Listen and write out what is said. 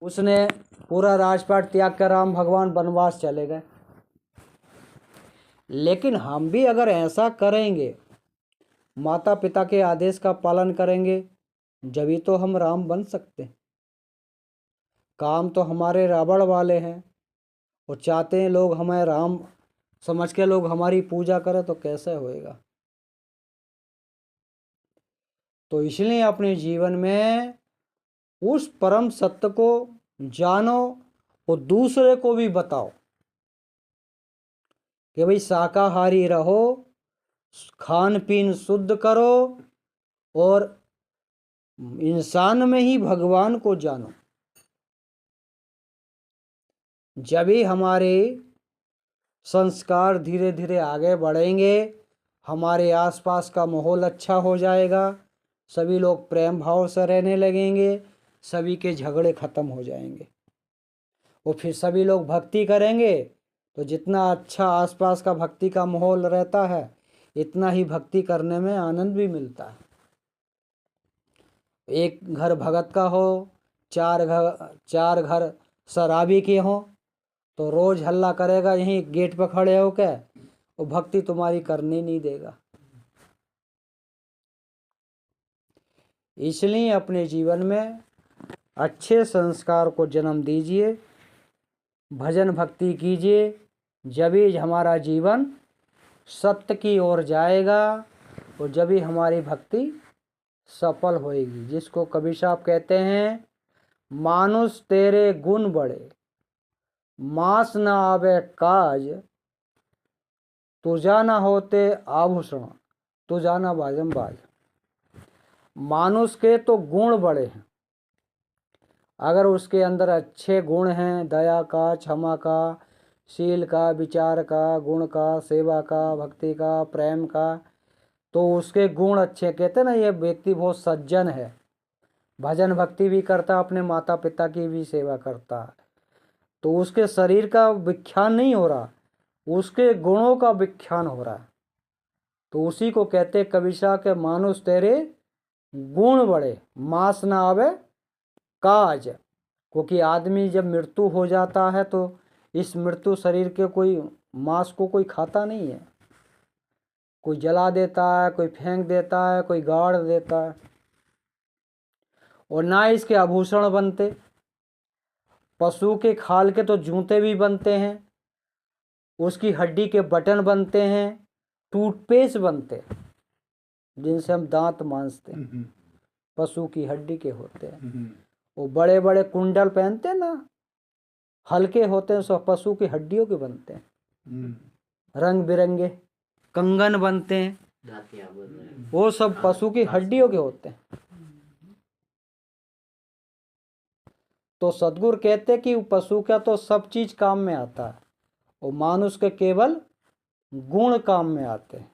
उसने पूरा राजपाट त्याग कर राम भगवान वनवास चले गए। लेकिन हम भी अगर ऐसा करेंगे, माता पिता के आदेश का पालन करेंगे, जभी तो हम राम बन सकते हैं। काम तो हमारे रावण वाले हैं और चाहते हैं लोग हमें राम समझ के लोग हमारी पूजा करें, तो कैसे होएगा। तो इसलिए अपने जीवन में उस परम सत्य को जानो और दूसरे को भी बताओ कि भाई शाकाहारी रहो, खान पीन शुद्ध करो और इंसान में ही भगवान को जानो। जब ही हमारे संस्कार धीरे धीरे आगे बढ़ेंगे, हमारे आसपास का माहौल अच्छा हो जाएगा, सभी लोग प्रेम भाव से रहने लगेंगे, सभी के झगड़े खत्म हो जाएंगे और फिर सभी लोग भक्ति करेंगे। तो जितना अच्छा आसपास का भक्ति का माहौल रहता है, इतना ही भक्ति करने में आनंद भी मिलता है। एक घर भगत का हो, चार घर शराबी के हो, तो रोज हल्ला करेगा यहीं गेट पर खड़े होकर, और भक्ति तुम्हारी करने नहीं देगा। इसलिए अपने जीवन में अच्छे संस्कार को जन्म दीजिए, भजन भक्ति कीजिए, जब ही हमारा जीवन सत्य की ओर जाएगा और जब ही हमारी भक्ति सफल होएगी। जिसको कबीर साहब कहते हैं, मानुष तेरे गुण बड़े, मास न आवे काज, तुझा न होते आभूषण, तुझा न बाजम बाज। मानुष के तो गुण बड़े हैं, अगर उसके अंदर अच्छे गुण हैं, दया का, क्षमा का, शील का, विचार का, गुण का, सेवा का, भक्ति का, प्रेम का, तो उसके गुण अच्छे। कहते ना ये व्यक्ति बहुत सज्जन है, भजन भक्ति भी करता, अपने माता पिता की भी सेवा करता, तो उसके शरीर का विख्यान नहीं हो रहा, उसके गुणों का विख्यान हो रहा है। तो उसी को कहते कबीर के, मानुष तेरे गुण बड़े, मास ना आवे काज। क्योंकि आदमी जब मृत्यु हो जाता है तो इस मृत्यु शरीर के कोई मांस को कोई खाता नहीं है, कोई जला देता है, कोई फेंक देता है, कोई गाड़ देता है, और ना इसके आभूषण बनते। पशु के खाल के तो जूते भी बनते हैं, उसकी हड्डी के बटन बनते हैं, टूथपेस्ट बनते जिनसे हम दांत मांजते हैं, पशु की हड्डी के होते हैं। वो बड़े बड़े कुंडल पहनते हैं ना, हल्के होते हैं, सब पशु की हड्डियों के बनते हैं। रंग बिरंगे कंगन बनते हैं, वो सब पशु की हड्डियों के होते हैं। तो सद्गुरु कहते कि पशु का तो सब चीज काम में आता है और मानुष के केवल गुण काम में आते हैं।